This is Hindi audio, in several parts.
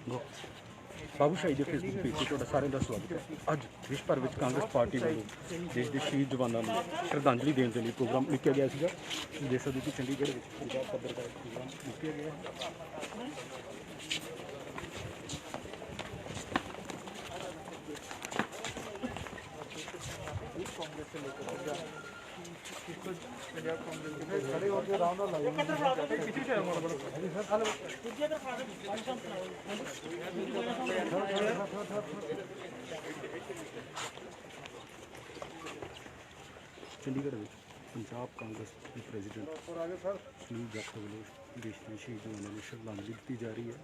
बाबूशाही के फेसबुक पेज से ਤੁਹਾਡਾ ਸਾਰਿਆਂ ਦਾ ਸਵਾਗਤ ਹੈ। ਅੱਜ ਵਿਸ਼ਵ ਭਰ ਵਿੱਚ ਕਾਂਗਰਸ ਪਾਰਟੀ ਵੱਲੋਂ ਦੇਸ਼ ਦੇ ਸ਼ਹੀਦ ਜਵਾਨਾਂ ਨੂੰ ਸ਼ਰਧਾਂਜਲੀ ਦੇਣ ਦੇ ਲਈ ਪ੍ਰੋਗਰਾਮ ਲਿਖਿਆ ਗਿਆ ਸੀਗਾ। ਦੇਖ ਸਕਦੇ ਕਿ ਚੰਡੀਗੜ੍ਹ ਵਿੱਚ ਪੰਜਾਬ ਪੱਧਰ ਦਾ ਪ੍ਰੋਗਰਾਮ ਲਿਖਿਆ ਗਿਆ ਹੈ। कांग्रेस से लेकर खड़े होकर राउंड चंडीगढ़ में पंजाब कांग्रेस के प्रेजिडेंट सुनील जाखड़ वालों देश के शहीद जवानों को श्रद्धांजलि दी जा रही है।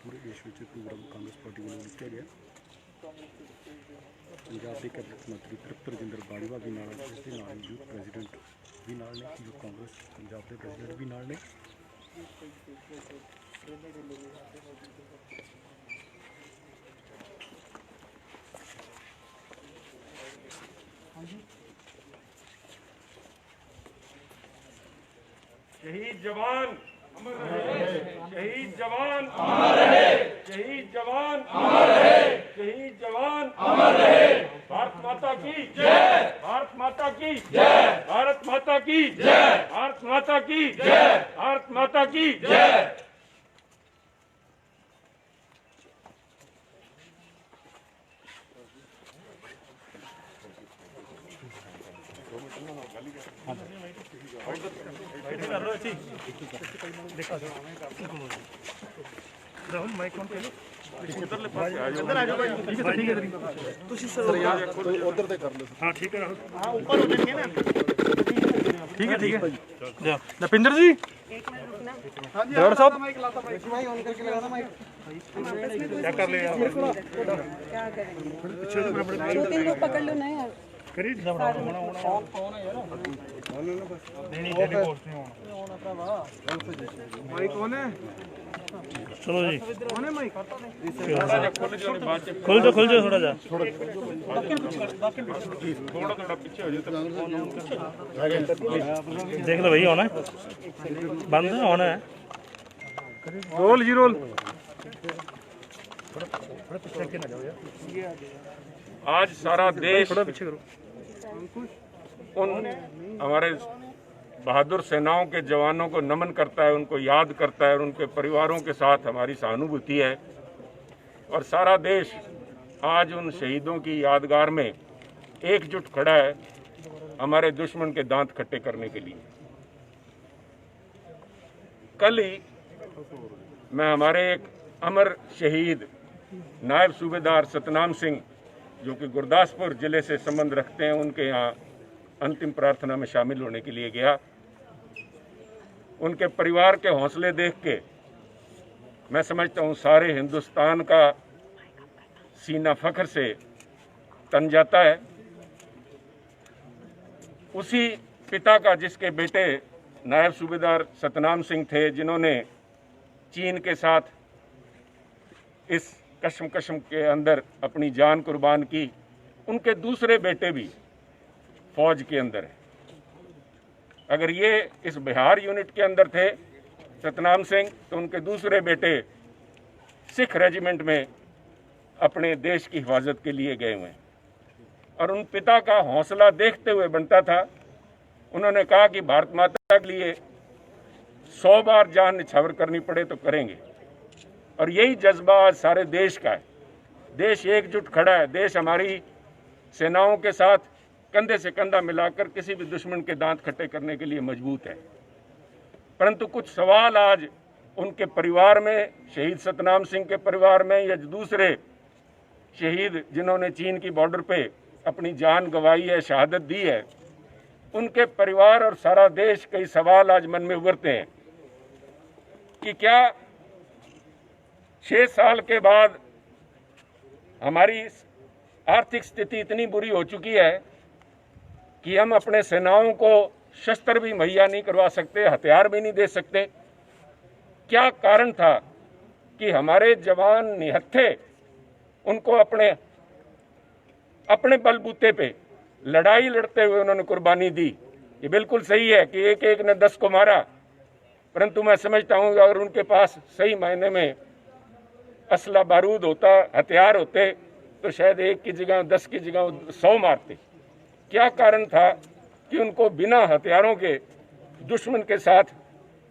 पूरे देश में प्रोग्राम कांग्रेस पार्टी वालों लिखा गया। पंजाब के कैबिनेट मंत्री तृप्त रजिंदर बाजवा भी नाल यूथ प्रेजिडेंट भी नाल ने, यूथ कांग्रेस पंजाब के प्रेजिडेंट भी नाल ने। शहीद जवान अमर रहे, शहीद जवान अमर रहे, शहीद जवान अमर रहे, शहीद जवान अमर रहे। भारत माता की जय, भारत माता की जय, भारत माता की जय, भारत माता की जय, भारत माता की जय। राहुल माइक ऑन करो। उधरले पासे आ जाओ, इधर आ जाओ भाई। ठीक है उधर से कर लो। हाँ ठीक है राहुल। हाँ ऊपर हो जाएंगे ना। ठीक है जा नपिंदर जी। हाँ जी डॉक्टर साहब माइक लाता माइक ऑन करके लगाना माइक। क्या कर ले यार, क्या करेंगे? दो तीन लोग पकड़ लो ना यार। करी नहीं माइक ऑन है। चलो जी ऑन है माइक। खोल दो थोड़ा जा। थोड़ा पीछे हो जाओ। देख लो भाई ऑन है, बंद है ऑन है। रोल जी रोल। आज सारा देश थोड़ा पीछे करो। उन हमारे बहादुर सेनाओं के जवानों को नमन करता है, उनको याद करता है और उनके परिवारों के साथ हमारी सहानुभूति है। और सारा देश आज उन शहीदों की यादगार में एकजुट खड़ा है हमारे दुश्मन के दांत खट्टे करने के लिए। कल ही मैं हमारे एक अमर शहीद नायब सूबेदार सतनाम सिंह, जो कि गुरदासपुर जिले से संबंध रखते हैं, उनके यहाँ अंतिम प्रार्थना में शामिल होने के लिए गया। उनके परिवार के हौसले देख के मैं समझता हूँ सारे हिंदुस्तान का सीना फख्र से तन जाता है। उसी पिता का जिसके बेटे नायब सूबेदार सतनाम सिंह थे, जिन्होंने चीन के साथ इस कश्म के अंदर अपनी जान कुर्बान की, उनके दूसरे बेटे भी फौज के अंदर है। अगर ये इस बिहार यूनिट के अंदर थे सतनाम सिंह, तो उनके दूसरे बेटे सिख रेजिमेंट में अपने देश की हिफाजत के लिए गए हुए हैं। और उन पिता का हौसला देखते हुए बनता था, उन्होंने कहा कि भारत माता के लिए 100 बार जान निछावर करनी पड़े तो करेंगे। और यही जज्बा आज सारे देश का है। देश एकजुट खड़ा है, देश हमारी सेनाओं के साथ कंधे से कंधा मिलाकर किसी भी दुश्मन के दांत खट्टे करने के लिए मजबूत है। परंतु कुछ सवाल आज उनके परिवार में, शहीद सतनाम सिंह के परिवार में, या दूसरे शहीद जिन्होंने चीन की बॉर्डर पे अपनी जान गंवाई है, शहादत दी है, उनके परिवार और सारा देश कई सवाल आज मन में उभरते हैं कि क्या 6 साल के बाद हमारी आर्थिक स्थिति इतनी बुरी हो चुकी है कि हम अपने सेनाओं को शस्त्र भी मुहैया नहीं करवा सकते, हथियार भी नहीं दे सकते। क्या कारण था कि हमारे जवान निहत्थे उनको अपने बलबूते पे लड़ाई लड़ते हुए उन्होंने कुर्बानी दी। ये बिल्कुल सही है कि एक एक ने 10 को मारा, परंतु मैं समझता हूँ अगर उनके पास सही मायने में असला बारूद होता, हथियार होते, तो शायद 1 की जगह 10 की जगह 100 मारते। क्या कारण था कि उनको बिना हथियारों के दुश्मन के साथ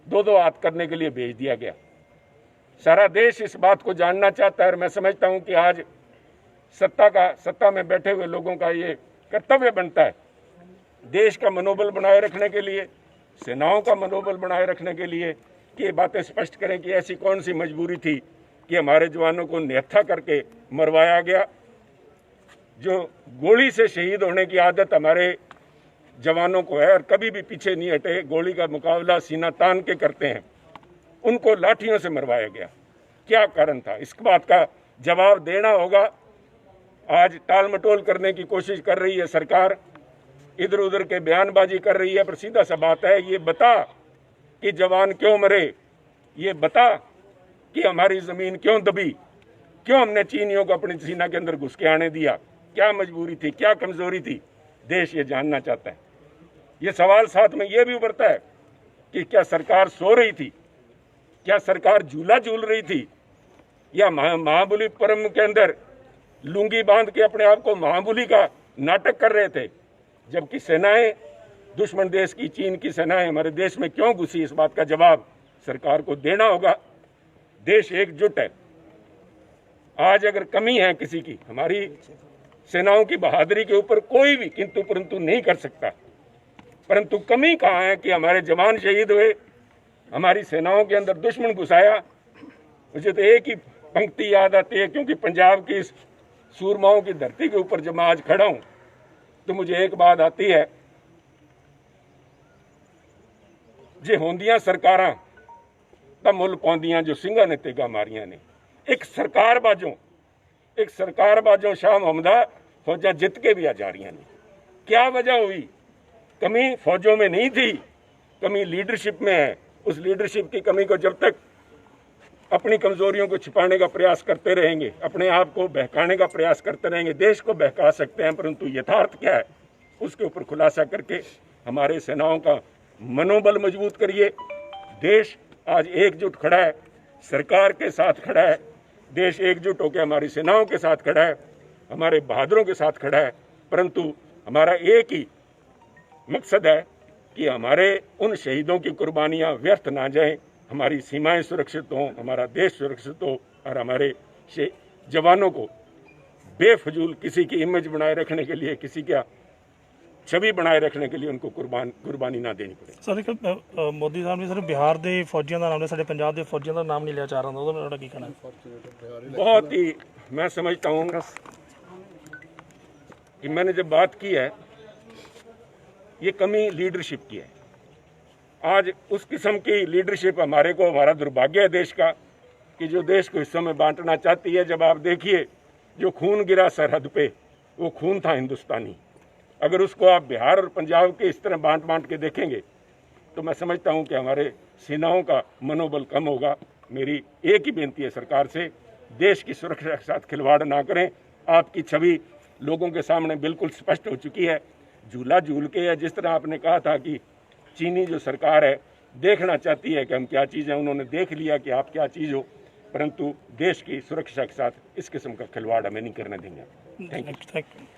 दो हाथ करने के लिए भेज दिया गया? सारा देश इस बात को जानना चाहता है और मैं समझता हूं कि आज सत्ता में बैठे हुए लोगों का ये कर्तव्य बनता है, देश का मनोबल बनाए रखने के लिए, सेनाओं का मनोबल बनाए रखने के लिए, कि ये बातें स्पष्ट करें कि ऐसी कौन सी मजबूरी थी कि हमारे जवानों को निहत्था करके मरवाया गया। जो गोली से शहीद होने की आदत हमारे जवानों को है और कभी भी पीछे नहीं हटे, गोली का मुकाबला सीना तान के करते हैं, उनको लाठियों से मरवाया गया। क्या कारण था? इस बात का जवाब देना होगा। आज टाल मटोल करने की कोशिश कर रही है सरकार, इधर उधर के बयानबाजी कर रही है, पर सीधा सा बात है, ये बता कि जवान क्यों मरे, ये बता कि हमारी ज़मीन क्यों दबी, क्यों हमने चीनियों को अपनी सीना के अंदर घुस के आने दिया, क्या मजबूरी थी, क्या कमजोरी थी? देश ये जानना चाहता है। ये सवाल साथ में ये भी उभरता है कि क्या सरकार सो रही थी, क्या सरकार झूला झूल रही थी, या महाबलीपुरम के अंदर लुंगी बांध के अपने आप को महाबली का नाटक कर रहे थे, जबकि सेनाएं, दुश्मन देश की चीन की सेनाएं हमारे देश में क्यों घुसी? इस बात का जवाब सरकार को देना होगा। देश एकजुट है। आज अगर कमी है किसी की, हमारी सेनाओं की बहादुरी के ऊपर कोई भी किंतु परंतु नहीं कर सकता, परंतु कमी कहाँ है कि हमारे जवान शहीद हुए, हमारी सेनाओं के अंदर दुश्मन घुसाया। मुझे तो एक ही पंक्ति याद आती है, क्योंकि पंजाब की इस सूरमाओं की धरती के ऊपर जब मैं आज खड़ा हूं तो मुझे एक बात आती है, जे होंदियां सरकारां तां मुल पाउंदियां जो सिंघां ने तेगा मारियां ने। एक सरकार बाजों शाह मोहम्मदा फौजां जित के भी आ जा रही ने। क्या वजह हुई? कमी फौजों में नहीं थी, कमी लीडरशिप में है। उस लीडरशिप की कमी को जब तक अपनी कमजोरियों को छिपाने का प्रयास करते रहेंगे, अपने आप को बहकाने का प्रयास करते रहेंगे, देश को बहका सकते हैं, परंतु यथार्थ क्या है उसके ऊपर खुलासा करके हमारे सेनाओं का मनोबल मजबूत करिए। देश आज एकजुट खड़ा है, सरकार के साथ खड़ा है, देश एकजुट होकर हमारी सेनाओं के साथ खड़ा है, हमारे बहादुरों के साथ खड़ा है, परंतु हमारा एक ही मकसद है कि हमारे उन शहीदों की कुर्बानियां व्यर्थ ना जाएं, हमारी सीमाएं सुरक्षित हों, हमारा देश सुरक्षित हो और हमारे जवानों को बेफजूल किसी की इमेज बनाए रखने के लिए, किसी का छवि बनाए रखने के लिए उनको कुर्बानी ना देनी पड़े। सर एक मोदी साहब ने सिर्फ बिहार के फौजियों का नाम लिया, साढ़े पंजाब के फौजियों का नाम नहीं लिया जा रहा था, की कहना है? बहुत ही मैं समझता हूँ कि मैंने जब बात की है, ये कमी लीडरशिप की है। आज उस किस्म की लीडरशिप हमारे को, हमारा दुर्भाग्य है देश का कि जो देश को हिस्सों में बांटना चाहती है। जब आप देखिए जो खून गिरा सरहद पे, वो खून था हिंदुस्तानी। अगर उसको आप बिहार और पंजाब के इस तरह बांट के देखेंगे तो मैं समझता हूं कि हमारे सेनाओं का मनोबल कम होगा। मेरी एक ही बेनती है सरकार से, देश की सुरक्षा के साथ खिलवाड़ ना करें। आपकी छवि लोगों के सामने बिल्कुल स्पष्ट हो चुकी है। झूला झूल के, या जिस तरह आपने कहा था कि चीनी जो सरकार है देखना चाहती है कि हम क्या चीज़ हैं, उन्होंने देख लिया कि आप क्या चीज़ हो, परंतु देश की सुरक्षा के साथ इस किस्म का खिलवाड़ हमें नहीं करने देंगे। Thank you.